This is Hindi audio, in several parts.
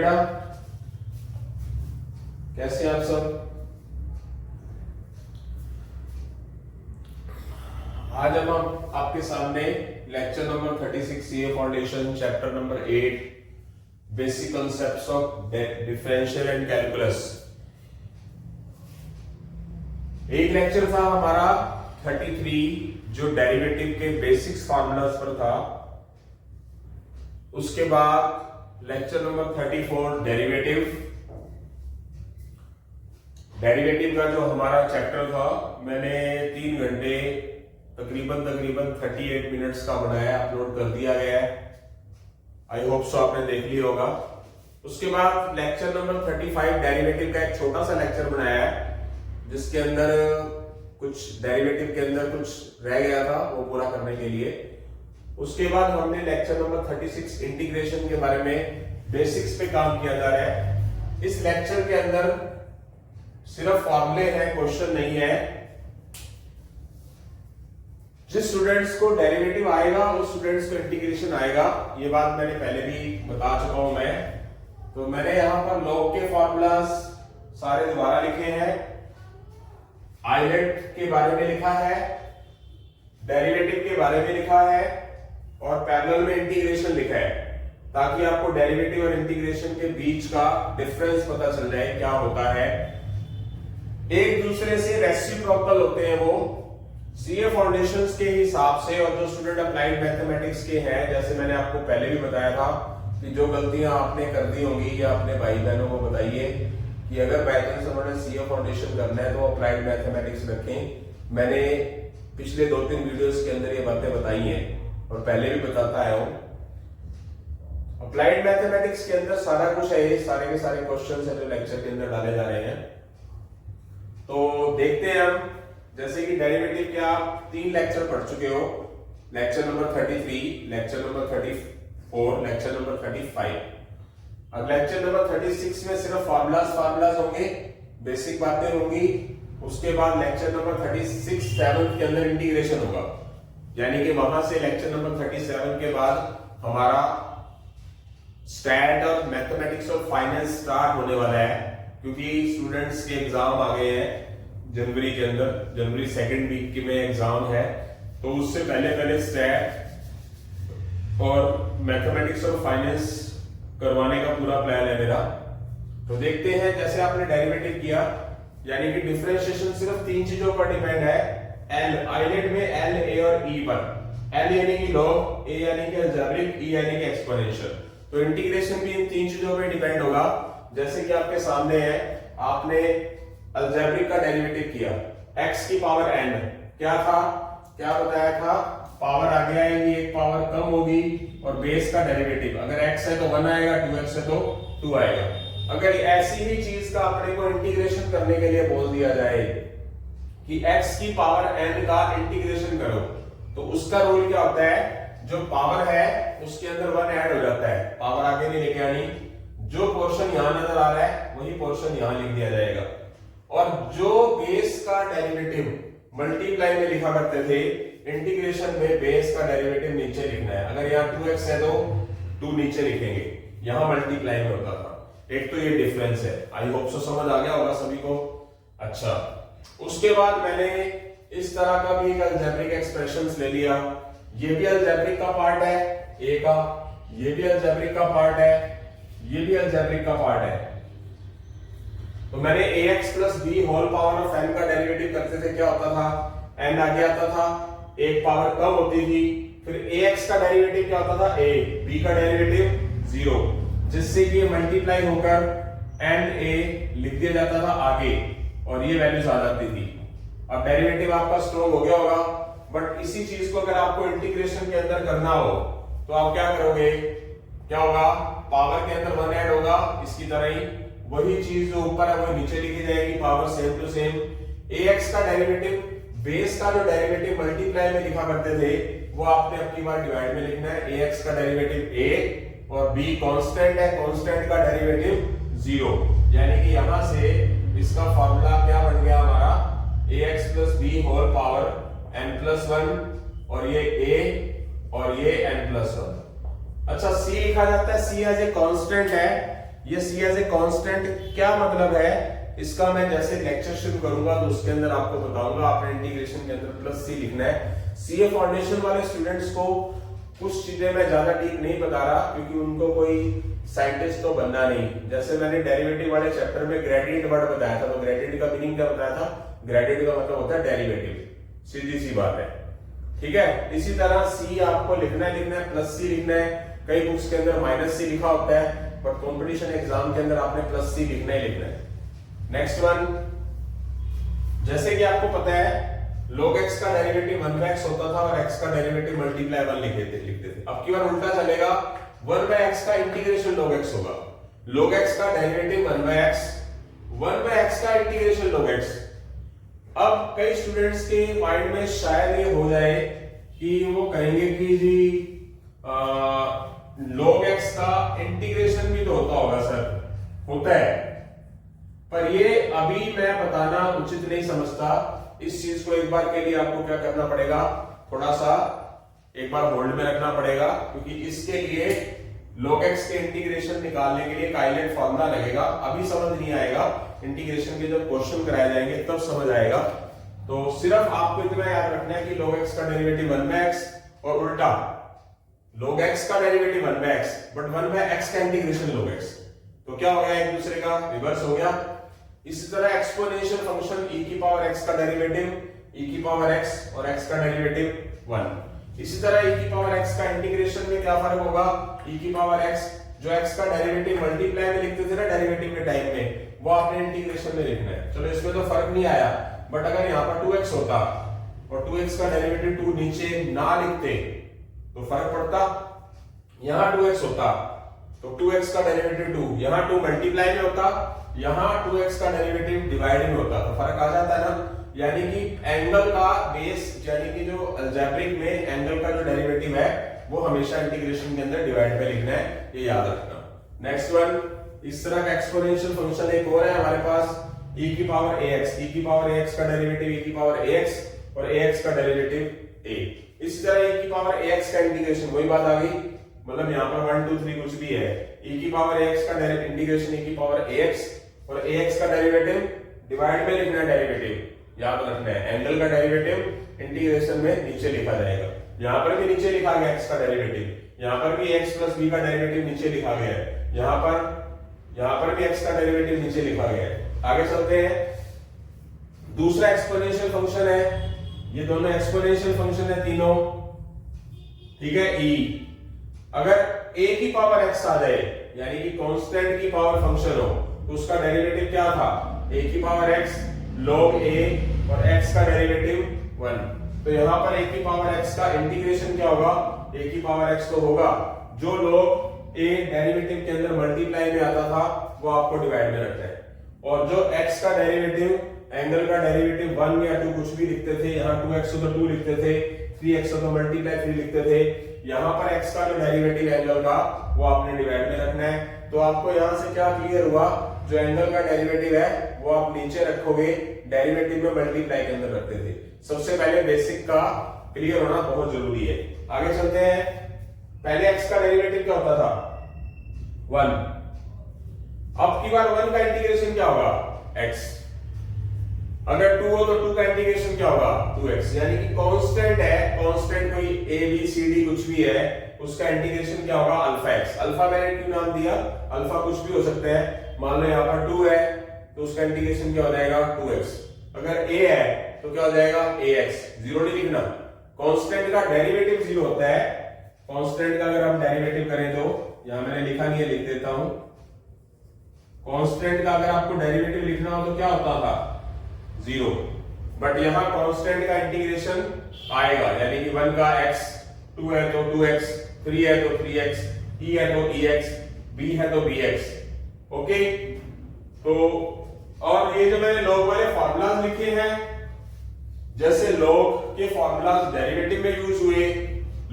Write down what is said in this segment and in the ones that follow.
बेटा? कैसे हैं आप सब? आज हम आपके सामने lecture number 36 CA foundation chapter number 8 basic concepts of differential and calculus. एक लेक्चर था हमारा 33 जो डेरिवेटिव के बेसिक्स फार्मूलाज पर था। उसके बाद लेक्चर नंबर 34 डेरिवेटिव का जो हमारा चैप्टर था, मैंने 3 घंटे तकरीबन 38 मिनट्स का बनाया, अपलोड कर दिया गया है। आई होप सो आपने देख लिया होगा। उसके बाद लेक्चर नंबर 35 डेरिवेटिव का एक छोटा सा लेक्चर बनाया है, जिसके अंदर कुछ डेरिवेटिव के अंदर कुछ रह गया था, वो पूरा करने के लिए। उसके बाद हमने लेक्चर नंबर 36 इंटीग्रेशन के बारे में बेसिक्स पे काम किया जा रहा है। इस लेक्चर के अंदर सिर्फ फॉर्मूले हैं, क्वेश्चन नहीं है। जिस स्टूडेंट्स को डेरिवेटिव आएगा उस स्टूडेंट्स को इंटीग्रेशन आएगा, ये बात मैंने पहले भी बता चुका हूं मैं। तो मैंने यहां पर लॉग के फॉर्मूलाज सारे दोबारा लिखे हैं, आइलेट के बारे में लिखा है, डेरिवेटिव के बारे में लिखा है और पैरेलल में इंटीग्रेशन लिखा है, ताकि आपको डेरिवेटिव और इंटीग्रेशन के बीच का डिफरेंस पता चल जाए क्या होता है। एक दूसरे से रेसिप्रोकल होते हैं वो सीए फाउंडेशंस के हिसाब से। और जो स्टूडेंट अप्लाइड मैथमेटिक्स के हैं, जैसे मैंने आपको पहले भी बताया था कि जो गलतियां आपने कर दी होंगी या अपने भाई बहनों को बताइए कि अगर बाय चांस उन्होंने सीए फाउंडेशन करना है तो अप्लाइड मैथमेटिक्स रखें। मैंने पिछले 2-3 वीडियोस के अंदर ये बातें बताई हैं और पहले भी बताता आया हूं। अप्लाइड मैथमेटिक्स के अंदर सारा कुछ है, ये सारे के सारे क्वेश्चंस हैं जो लेक्चर के अंदर डाले जा रहे हैं। तो देखते हैं हम, जैसे कि डेरिवेटिव के आप 3 लेक्चर पढ़ चुके हो, lecture number 33, lecture number 34, lecture number 35। अब लेक्चर नंबर 36 में सिर्फ फार्मूलाज होंगे, बेसिक बातें होंगी। उसके बाद लेक्चर नंबर 36 7 के अंदर इंटीग्रेशन होगा, यानी कि वहां से लेक्चर नंबर 37 के बाद हमारा स्टैट और मैथमेटिक्स और फाइनेंस स्टार्ट होने वाला है, क्योंकि स्टूडेंट्स के एग्जाम आ गए हैं जनवरी के अंदर। जनवरी 2nd वीक के में एग्जाम है, तो उससे पहले स्टैट और मैथमेटिक्स और फाइनेंस करवाने का पूरा प्लान है मेरा। तो देखते हैं, जैसे आपने डेरिवेटिव किया, यानी कि डिफरेंशिएशन सिर्फ 3 चीजों पर डिपेंड है। एल आइलेट में एल, ए और ई पर। एल यानी कि लॉग, ए यानी कि अलजेब्रिक, ई यानी कि एक्सपोनेंशियल। तो इंटीग्रेशन भी इन 3 चीजों पे डिपेंड होगा। जैसे कि आपके सामने है, आपने अलजेब्रिक का डेरिवेटिव किया, x की पावर n क्या था, क्या बताया था, पावर आगे आएगी, एक पावर कम होगी और बेस का डेरिवेटिव अगर x है तो 1 आएगा, 2x है तो 2 आएगा। अगर ऐसी ही चीज का अपने को इंटीग्रेशन करने के लिए बोल दिया जाए कि x की पावर n का इंटीग्रेशन करो, तो उसका रूल क्या होता है, जो पावर है उसके अंदर 1 ऐड हो जाता है, पावर आगे नहीं लेके आनी। जो पोर्शन यहां नजर आ रहा है वही पोर्शन यहां लिख दिया जाएगा। और जो बेस का डेरिवेटिव मल्टीप्लाई में लिखा करते थे, इंटीग्रेशन में बेस का डेरिवेटिव नीचे लिखना है। अगर यहाँ 2x है तो 2 नीचे लिखेंगे, यहां मल्टीप्लाई में होता था। एक तो ये डिफरेंस है। आई होप सो समझ आ गया होगा सभी को। अच्छा, उसके बाद मैंने इस तरह का भी एक अलजेब्रिक एक्सप्रेशंस ले लिया। ये भी अलजेब्रिक का पार्ट है ए का, ये भी अलजेब्रिक का पार्ट है, ये भी अलजेब्रिक का पार्ट है। तो मैंने ax plus b whole power of n का डेरिवेटिव करते थे, क्या होता था, n आगे आता था, एक पावर कम होती थी। फिर ax का डेरिवेटिव क्या होता था, a, b का डेरिवेटिव 0, जिससे कि ये मल्टीप्लाई होकर na लिख दिया जाता था आगे और ये वैल्यूज आ जाती थी। अब डेरिवेटिव आपका स्ट्रॉन्ग हो गया होगा, बट इसी चीज को अगर आपको इंटीग्रेशन के अंदर करना हो तो आप क्या करोगे, क्या होगा, पावर के अंदर 1 ऐड होगा, इसकी तरह ही वही चीज जो ऊपर है वो नीचे लिखी जाएगी, power same to same. ax का डेरिवेटिव, बेस का जो डेरिवेटिव मल्टीप्लाई में लिखा करते थे, वो आपने अपनी बार डिवाइड में लिखना है। ax का डेरिवेटिव a और b कांस्टेंट है, कांस्टेंट का डेरिवेटिव 0, यानी कि यहां से इसका फॉर्मूला क्या बन गया हमारा, ax plus b whole power n plus 1 और ये a और ये n प्लस 1। अच्छा, c लिखा जाता है, c एज ए कांस्टेंट है, ये सी एज ए कांस्टेंट क्या मतलब है इसका मैं जैसे लेक्चर शुरू करूंगा तो उसके अंदर आपको बताऊंगा। आपने इंटीग्रेशन के अंदर प्लस सी लिखना है। सीए फाउंडेशन वाले स्टूडेंट्स को कुछ चीजें मैं ज्यादा डीप नहीं बता रहा क्योंकि उनको कोई साइंटिस्ट तो बनना नहीं। जैसे मैंने डेरिवेटिव वाले चैप्टर में ग्रेडियंट वर्ड बताया था, तो ग्रेडियंट का मीनिंग क्या बताया था? ग्रेडियंट का मतलब होता है डेरिवेटिव, सीधी सी बात है, ठीक है। इसी तरह सी आपको लिखना है प्लस सी लिखना है। कई बुक्स के अंदर माइनस सी लिखा होता है, बट कंपटीशन एग्जाम के अंदर आपने प्लस सी लिखना है। नेक्स्ट वन, जैसे कि आपको पता है log x का डेरिवेटिव 1/x होता था और x का डेरिवेटिव मल्टीप्लाई 1 लिखते थे। अब की बार उल्टा चलेगा, 1/x का इंटीग्रेशन log x होगा। log x का डेरिवेटिव 1/x, 1/x का इंटीग्रेशन log x। अब कई स्टूडेंट्स के माइंड में शायद ये हो जाए कि वो कहेंगे कि जी log x का इंटीग्रेशन भी तो होता होगा सर। होता है, पर ये अभी मैं बताना उचित नहीं समझता। इस चीज को एक बार के लिए आपको क्या करना पड़ेगा, थोड़ा सा एक बार होल्ड में रखना पड़ेगा, क्योंकि इसके लिए log x के इंटीग्रेशन निकालने के लिए काइलेट फॉर्मूला लगेगा। अभी समझ नहीं आएगा, इंटीग्रेशन के जब क्वेश्चन कराए जाएंगे तब समझ आएगा। तो सिर्फ आपको इतना याद रखना है कि log x का डेरिवेटिव 1/x और उल्टा log x का डेरिवेटिव 1/x, बट 1/x का इंटीग्रेशन log x। तो क्या हो गया, एक दूसरे का रिवर्स हो गया। इसी तरह एक्सपोनेंशियल फंक्शन e की पावर x का डेरिवेटिव e की पावर x और x का डेरिवेटिव 1। इसी तरह e की पावर x का इंटीग्रेशन में क्या फर्क होगा, e की पावर x जो x का डेरिवेटिव मल्टीप्लाई में लिखते थे ना डेरिवेटिव के टाइम में, वो आपने इंटीग्रेशन में लिखना है। चलो इसमें तो फर्क नहीं आया, बट अगर यहाँ पर 2x होता और 2x का डेरिवेटिव 2 नीचे ना लिखते तो फर्क पड़ता। यहाँ 2x होता तो 2x का डेरिवेटिव 2, यहाँ 2 मल्टीप्लाई में होता, यहाँ 2x का डेरिवेटिव डिवाइड में होता, तो फर्क आ जाता है ना। यानी कि एंगल का बेस, यानी कि जो अलजेब्रिक में एंगल का जो डेरिवेटिव है वो हमेशा इंटीग्रेशन के अंदर डिवाइड में लिखना है, ये याद रखना। नेक्स्ट वन, इस तरह का एक्सपोनेंशियल फंक्शन एक और है हमारे पास, e की पावर ax, e की पावर ax का डेरिवेटिव e की पावर ax और ax का डेरिवेटिव a। इसी तरह e की पावर ax का इंटीग्रेशन, वही बात आ गई, मतलब यहाँ पर 1 2 3 कुछ भी है, e की पावर ax का इंटीग्रेशन e की पावर ax और ax का डेरिवेटिव डिवाइड में लिखना है, डेरिवेटिव याद रखना है। एंगल का डेरिवेटिव इंटीग्रेशन में नीचे लिखा जाएगा। यहाँ पर भी नीचे लिखा गया x का डेरिवेटिव, यहाँ पर भी x प्लस b का डेरिवेटिव नीचे लिखा गया है, यहाँ पर भी x का डेरिवेटिव नीचे लिखा गया है। आगे चलते हैं, दूसरा एक्सपोनेंशियल फंक्शन है, ये दोनों एक्सपोनेंशियल फंक्शन है तीनों, ठीक है। e अगर a की पावर x आ जाए, यानी कि कांस्टेंट की पावर फंक्शन हो, तो उसका डेरिवेटिव क्या था, a की पावर x log a और x का डेरिवेटिव 1। तो यहाँ पर a की पावर x का इंटीग्रेशन क्या होगा, a की पावर x तो होगा जो log a डेरिवेटिव के अंदर मल्टीप्लाई में आता था वो आपको डिवाइड में रखना है, और जो x का डेरिवेटिव एंगल का डेरिवेटिव 1 या 2 कुछ भी लिखते थे, यहाँ 2x हो तो 2 लिखते थे, 3x हो तो मल्टीप्लाई 3 लिखते थे, यहाँ पर x का जो डेरिवेटिव एंगल का वो आपने डिवाइड में रखना है। तो आपको यहाँ से क्या क्लियर हुआ, जो एंगल का डेरिवेटिव है वो आप नीचे रखोगे, डेरिवेटिव में मल्टीप्लाई के अंदर रखते थे। सबसे पहले बेसिक का क्लियर होना बहुत जरूरी है। आगे चलते हैं, पहले x का डेरिवेटिव क्या होता था 1, अब की बार 1 का इंटीग्रेशन क्या होगा x, अगर 2 हो तो 2 का इंटीग्रेशन क्या होगा 2x, यानी कि कांस्टेंट है, कांस्टेंट कोई a b c d कुछ भी है, उसका इंटीग्रेशन क्या होगा अल्फा x। अल्फा मैंने क्यों नाम दिया, अल्फा कुछ भी हो सकता है, मान लो यहाँ पर 2 है तो उसका इंटीग्रेशन क्या हो जाएगा 2x, अगर a है तो क्या हो जाएगा ax। जीरो नहीं लिखना, कांस्टेंट का डेरिवेटिव 0 होता है, कांस्टेंट का अगर हम डेरिवेटिव करें तो, यहां मैंने लिखा नहीं है, लिख देता हूं, कांस्टेंट का अगर आपको डेरिवेटिव लिखना हो तो क्या होता था 0, बट यहां कांस्टेंट का इंटीग्रेशन आएगा, यानी कि 1 का x, 2 है तो 2x, 3 है तो 3x, e है तो ex, b है तो bx। ओके, तो और ये जो मैंने log वाले फॉर्मूलाज लिखे हैं, जैसे log के फॉर्मूलाज डेरिवेटिव में यूज हुए,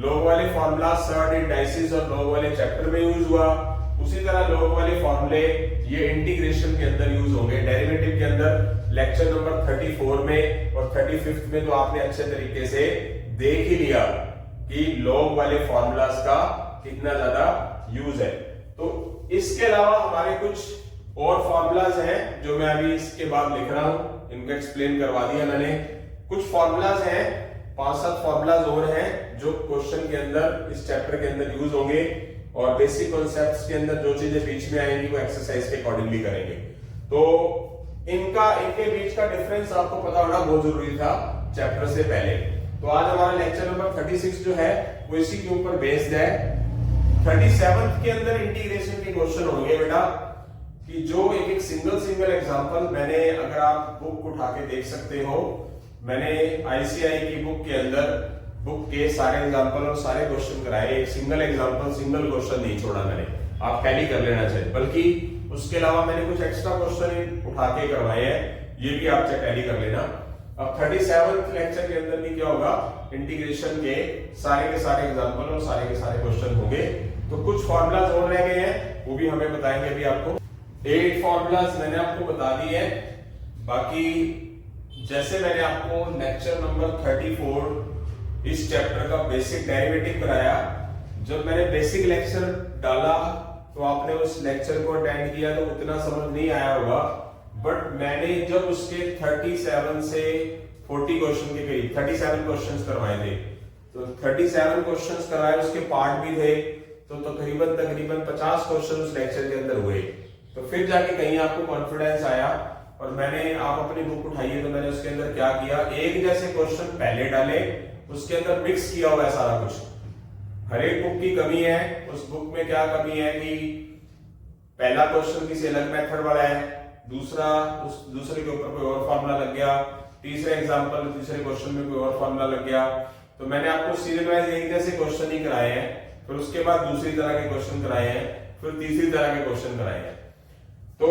log वाले फॉर्मूलाज सर्ड इंडाइसिस और log वाले चैप्टर में यूज हुआ, उसी तरह log वाले फॉर्मूले ये इंटीग्रेशन के अंदर यूज होंगे, डेरिवेटिव के अंदर। लेक्चर नंबर 34 में और 35 में तो आपने अच्छे तरीके से देख ही लिया कि log वाले फॉर्मूलाज का कितना ज्यादा यूज है। तो इसके अलावा हमारे कुछ और फॉर्मूलाज हैं जो मैं अभी इसके बाद लिख रहा हूं, इनको एक्सप्लेन करवा दिया मैंने। कुछ फॉर्मूलाज हैं, 5-7 फॉर्मूलाज और हैं जो क्वेश्चन के अंदर, इस चैप्टर के अंदर यूज होंगे, और बेसिक कॉन्सेप्ट्स के अंदर जो चीजें बीच में आएंगी वो एक्सरसाइज के अकॉर्डिंगली करेंगे। तो इनके बीच का डिफरेंस आपको पता होना बहुत जरूरी था चैप्टर से पहले। तो आज हमारा लेक्चर नंबर 36 जो है वो इसी के ऊपर बेस्ड है। 37 के अंदर इंटीग्रेशन के क्वेश्चन होंगे बेटा, कि जो एक सिंगल एग्जांपल मैंने, अगर आप बुक उठा के देख सकते हो, मैंने आईसीआई की बुक के अंदर बुक के सारे एग्जांपल और सारे क्वेश्चन कराए। एक सिंगल एग्जांपल, सिंगल क्वेश्चन नहीं छोड़ा मैंने, आप टैली कर लेना चाहिए। बल्कि उसके अलावा मैंने कुछ एक्स्ट्रा क्वेश्चन उठा के करवाए हैं, ये भी आप टैली कर लेना। अब 37th लेक्चर के अंदर भी क्या होगा, इंटीग्रेशन के सारे एग्जांपल और सारे के सारे क्वेश्चन होंगे। तो कुछ फॉर्मूलाज और रह गए हैं, वो भी हमें बताएंगे अभी आपको। 8 फॉर्मूलाज मैंने आपको बता दिए हैं। बाकी जैसे मैंने आपको लेक्चर नंबर 34 इस चैप्टर का बेसिक डेरिवेटिव कराया, जब मैंने बेसिक लेक्चर डाला तो आपने उस लेक्चर को अटेंड किया तो उतना समझ नहीं आया होगा। बट मैंने जब उसके 37 से 40 क्वेश्चन के करीब 37 क्वेश्चंस करवाए थे, तो 37 क्वेश्चंस कराए, उसके पार्ट भी थे, तो तकरीबन 50 क्वेश्चन उस लेक्चर के अंदर हुए। तो फिर जाके कहीं आपको कॉन्फिडेंस आया, और मैंने, आप अपनी बुक उठाइए तो मैंने उसके अंदर क्या किया, एक जैसे क्वेश्चन पहले डाले, उसके अंदर मिक्स किया हुआ है सारा कुछ। हर एक बुक की कमी है, उस बुक में क्या कमी है कि पहला क्वेश्चन किसी अलग मेथड वाला है, दूसरा उस दूसरे के ऊपर कोई और फॉर्मूला लग गया, तीसरा एग्जांपल तीसरे क्वेश्चन में कोई और फॉर्मूला लग गया। तो मैंने आपको सीरियल वाइज एक जैसे क्वेश्चन ही कराए हैं, फिर उसके बाद दूसरी तरह के क्वेश्चन कराए हैं, फिर तीसरी तरह के क्वेश्चन कराए हैं। तो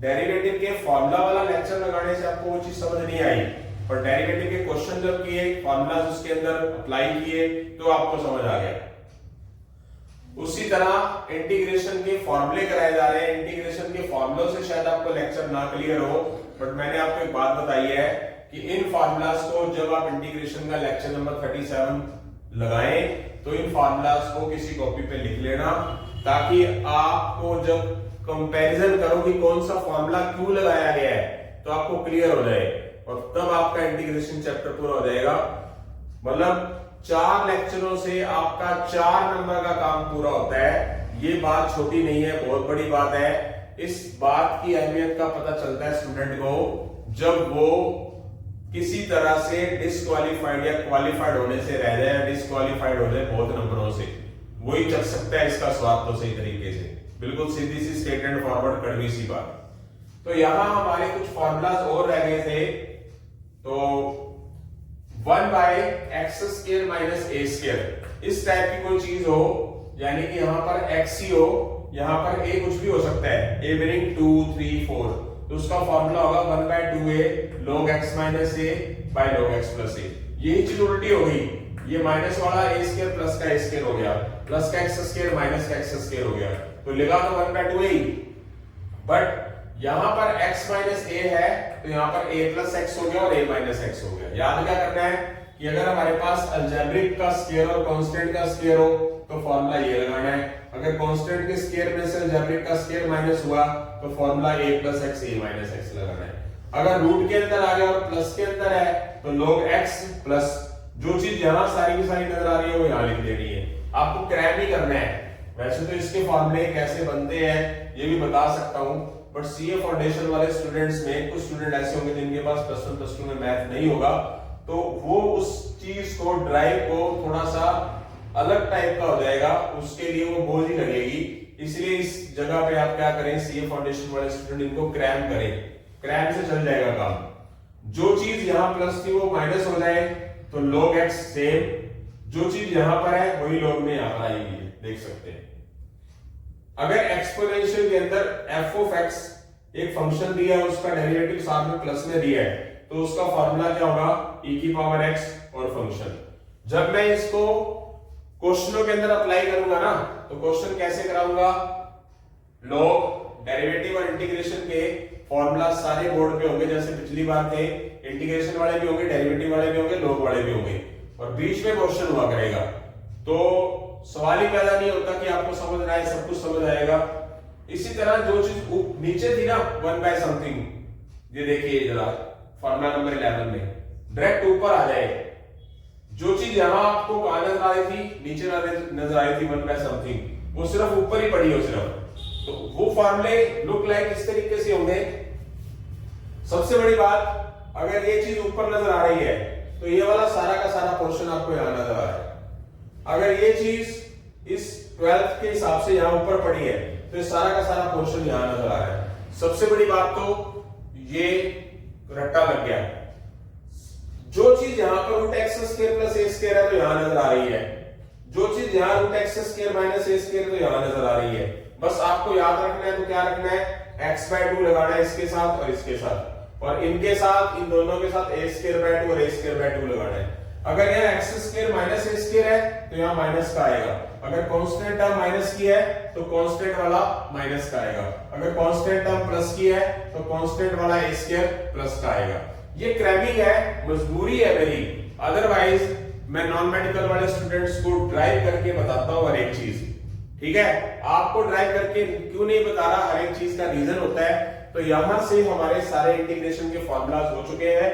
डेरिवेटिव के फॉर्मूला वाला लेक्चर लगाने से आपको वो चीज समझ नहीं आई, पर डेरिवेटिव के क्वेश्चन जब किए, फॉर्मूलाज उसके अंदर अप्लाई किए, तो आपको समझ आ गया। उसी तरह इंटीग्रेशन के फॉर्मूले कराए जा रहे हैं। इंटीग्रेशन के फॉर्मूलों से शायद आपको लेक्चर ना क्लियर हो, बट मैंने आपको एक बात बताई है कि इन फॉर्मूलाज को जब आप इंटीग्रेशन का लेक्चर नंबर 37 लगाएं, तो इन फॉर्मूलाज को किसी कॉपी पे लिख लेना, ताकि आपको जब कंपैरिजन करो कि कौन सा फॉर्मूला क्यों लगाया गया है, तो आपको क्लियर हो जाए, और तब आपका इंटीग्रेशन चैप्टर पूरा हो जाएगा। मतलब 4 लेक्चरों से आपका 4 नंबर का काम पूरा होता है। ये बात छोटी नहीं है, बहुत बड़ी बात है। इस बात की अहमियत का पता चलता है स्टूडेंट को जब वो किसी तरह से डिसक्वालीफाइड या क्वालिफाइड होने से रह जाए, डिसक्वालीफाइड हो जाए बहुत नंबरों से, वही चख सकता है इसका स्वाद तो सही तरीके से। बिल्कुल सीधी सी स्ट्रेट एंड फॉरवर्ड कड़वी सी बात। तो यहां हमारे कुछ फॉर्मूलाज और रह गए थे। तो 1/x² माइनस a², इस टाइप की कोई चीज हो, यानी कि यहां पर x ही हो, यहां पर a कुछ भी हो सकता है, a मीनिंग 2, 3, 4, तो उसका फॉर्मूला होगा 1/2a log x minus a by log x plus a। यही चीज उल्टी हो गई, ये माइनस वाला a² प्लस का a² हो गया, प्लस का x² माइनस का x² हो गया, तो लिखा तो 1/2a ही, बट यहां पर x माइनस a है, तो यहां पर a प्लस x हो गया और a माइनस x हो गया। याद क्या करना है कि अगर हमारे पास अलजेब्रिक का स्क्वायर और कांस्टेंट का स्क्वायर हो तो फॉर्मूला ये लगाना है, अगर कांस्टेंट के स्क्वायर में से अलजेब्रिक का स्क्वायर माइनस हुआ तो formula a plus x a minus x लगाना है। अगर रूट के अंदर आ गया और प्लस के अंदर है तो log x प्लस जो चीज यहां सारी की सारी नजर आ रही है वो यहां लिख देनी है, आपको क्रैम ही करना है। वैसे तो इसके फॉर्मूले कैसे बनते हैं ये भी बता सकता हूं, बट सीए फाउंडेशन वाले स्टूडेंट्स में कुछ स्टूडेंट ऐसे होंगे जिनके पास +1 +2 में मैथ नहीं होगा, तो वो उस चीज को, ड्राइव को थोड़ा सा अलग टाइप का हो जाएगा, उसके लिए वो बोझ ही लगेगी। इसलिए इस जगह पे आप क्या करें, सीए फाउंडेशन वाले स्टूडेंट इनको क्रैम करें, क्रैम से चल जाएगा काम। जो चीज यहां प्लस थी वो माइनस हो जाए तो log x सेम, जो चीज यहां पर है वही log में यहां पर आएगी, देख सकते हैं। अगर एक्सपोनेंशियल के अंदर f of x एक फंक्शन दिया है, उसका डेरिवेटिव साथ में प्लस में दिया है, तो उसका फॉर्मूला क्या होगा, e की पावर x और फंक्शन। जब मैं इसको क्वेश्चनों के अंदर अप्लाई करूंगा ना, तो क्वेश्चन कैसे कराऊंगा, log डेरिवेटिव और इंटीग्रेशन के फॉर्मूला सारे बोर्ड पे होंगे, जैसे पिछली बार थे, इंटीग्रेशन वाले भी होंगे, डेरिवेटिव वाले भी होंगे, log वाले भी होंगे, और बीच में क्वेश्चन हुआ करेगा। तो सवाल ही पैदा नहीं होता कि आपको समझ रहा है, सब कुछ समझ आएगा। इसी तरह जो चीज नीचे थी ना 1 बाय समथिंग, ये देखिए जरा फॉर्मूला नंबर 11 में डायरेक्ट ऊपर आ जाए। जो चीज यहां आपको कहां नजर आ रही थी, नीचे नजर आ रही थी 1 बाय समथिंग, वो सिर्फ ऊपर ही पड़ी हो सिर्फ। तो वो फॉर्मूले लुक लाइक इस तरीके से होंगे। सबसे बड़ी बात, अगर ये चीज ऊपर नजर आ रही है तो ये वाला सारा का सारा पोर्शन आपको यहां नजर आ रहा है। अगर ये चीज इस 12th के हिसाब से यहां ऊपर पड़ी है तो ये सारा का सारा पोर्शन यहां नजर आ रहा है। सबसे बड़ी बात तो ये रट्टा लग गया। जो चीज यहां पर रूट एक्स स्क्वायर प्लस ए स्क्वायर है तो यहां नजर आ रही है, जो चीज यहां रूट एक्स स्क्वायर माइनस ए स्क्वायर तो यहां नजर आ रही है। बस आपको याद रखना है तो क्या रखना है, x बाय 2 लगाना है इसके साथ और इसके साथ, और इनके साथ, इन दोनों के साथ a स्क्वायर बाय 2 और a स्क्वायर बाय 2 लगाना है। अगर यहाँ x square minus a square है तो यहाँ माइनस का आएगा। अगर कांस्टेंट टर्म माइनस की है तो कांस्टेंट वाला माइनस का आएगा। अगर कांस्टेंट टर्म प्लस की है तो कांस्टेंट वाला a स्क्वायर प्लस का आएगा। ये क्रैमिंग है, मजबूरी है मेरी, अदरवाइज मैं नॉन मेडिकल वाले स्टूडेंट्स को ड्राइव करके बताता हूँ हर एक चीज। ठीक है, आपको ड्राइव करके क्यों नहीं बता रहा, हर एक चीज का रीजन होता है। तो यहां से हमारे सारे इंटीग्रेशन के फॉर्मूलाज हो चुके हैं।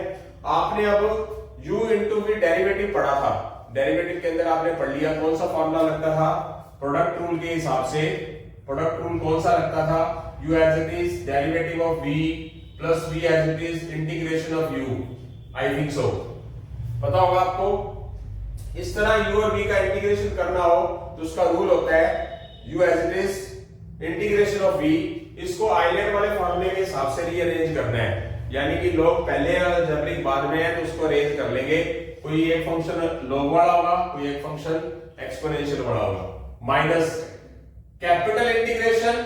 आपने अब u इंटू v डेरिवेटिव पढ़ा था, डेरिवेटिव के अंदर आपने पढ़ लिया कौन सा फॉर्मूला लगता था, प्रोडक्ट रूल के हिसाब से। प्रोडक्ट रूल कौन सा लगता था, u as it is derivative of v plus v as it is integration of u। I think so पता होगा आपको। इस तरह u और v का इंटीग्रेशन करना हो तो उसका रूल होता है u as it is integration of v, इसको आइलैंड वाले फॉर्मूले के हिसाब से रीअरेंज करना है। यानी कि लोग पहले जबरिक बाद में है तो उसको अरेंज कर लेंगे। कोई एक फंक्शन लॉग वाला होगा, कोई एक फंक्शन एक्सपोनेंशियल वाला होगा। Minus capital integration,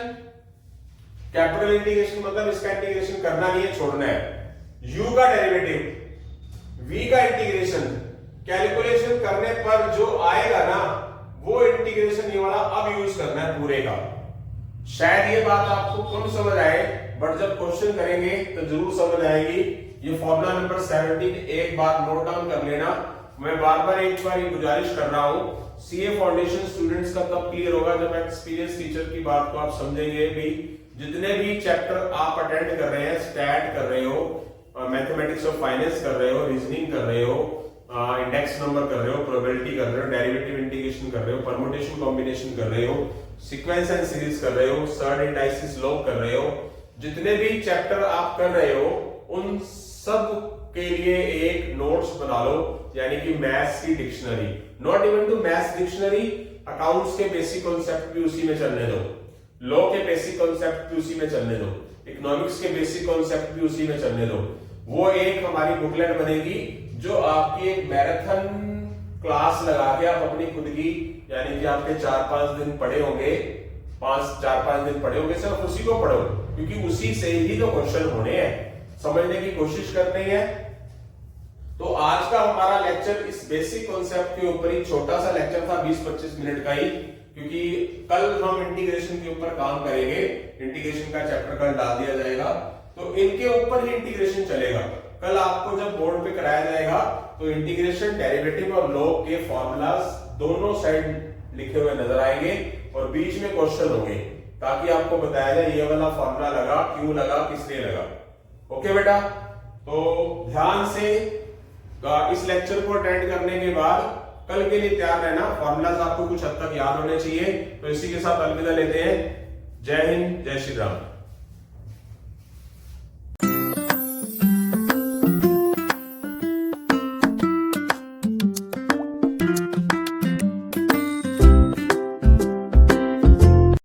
capital integration मतलब इसका इंटीग्रेशन करना नहीं है, छोड़ना है। u का डेरिवेटिव, v का इंटीग्रेशन, कैलकुलेशन करने पर जो आएगा ना वो इंटीग्रेशन ये वाला अब यूज करना है पूरे का। शायद ये बात आपको कम समझ आए, बट जब क्वेश्चन करेंगे तो जरूर समझ आएगी। ये फॉर्मूला नंबर 17 एक बार नोट डाउन कर लेना। मैं बार बार एक बार ये गुजारिश कर रहा हूं, सीए फाउंडेशन स्टूडेंट्स का तब क्लियर होगा जब एक्सपीरियंस टीचर की बात को आप समझेंगे। भी जितने भी चैप्टर आप अटेंड कर रहे हैं, स्टैट कर रहे हो, मैथमेटिक्स ऑफ फाइनेंस कर रहे हो, रीजनिंग कर रहे हो, इंडेक्स नंबर कर रहे हो, प्रोबेबिलिटी कर रहे हो, डेरिवेटिव इंटीग्रेशन कर रहे हो, परमुटेशन कॉम्बिनेशन कर रहे हो, सीक्वेंस एंड सीरीज कर रहे हो, सर्ड इंडाइसिस लॉग कर रहे हो, जितने भी चैप्टर आप कर रहे हो उन सब के लिए एक नोट्स बना लो, यानी कि मैथ्स की dictionary. Not even to maths dictionary, accounts के बेसिक कॉन्सेप्ट भी उसी में चलने दो, लॉ के बेसिक कॉन्सेप्ट भी उसी में चलने दो, इकोनॉमिक्स के बेसिक कॉन्सेप्ट भी उसी में चलने दो। वो एक हमारी बुकलेट बनेगी जो आपकी एक मैराथन क्लास लगा के आप अपनी खुद की, यानी कि आपके 4-5 दिन पढ़े होंगे, 4-5 दिन पढ़े होंगे, सिर्फ उसी को पढ़ो, क्योंकि उसी से ही तो क्वेश्चन होने हैं, समझने की कोशिश करनी है। तो आज का हमारा लेक्चर इस बेसिक कॉन्सेप्ट के ऊपर ही छोटा सा लेक्चर था, 20-25 मिनट का ही, क्योंकि कल हम इंटीग्रेशन के ऊपर काम करेंगे। इंटीग्रेशन का चैप्टर कल डाल दिया जाएगा, तो इनके ऊपर ही इंटीग्रेशन चलेगा। कल आपको जब बोर्ड पे कराया जाएगा तो इंटीग्रेशन, डेरिवेटिव और लॉग के फॉर्मूलाज दोनों साइड लिखे हुए नजर आएंगे और बीच में क्वेश्चन होंगे, ताकि आपको बताया जाए ये वाला फॉर्मूला लगा, क्यों लगा, किस लिए लगा। ओके बेटा, तो ध्यान से इस लेक्चर को अटेंड करने के बाद कल के लिए तैयार रहना। फॉर्मूलाज आपको कुछ हद तक याद होने चाहिए। तो इसी के साथ अलविदा लेते हैं। जय हिंद, जय श्री राम।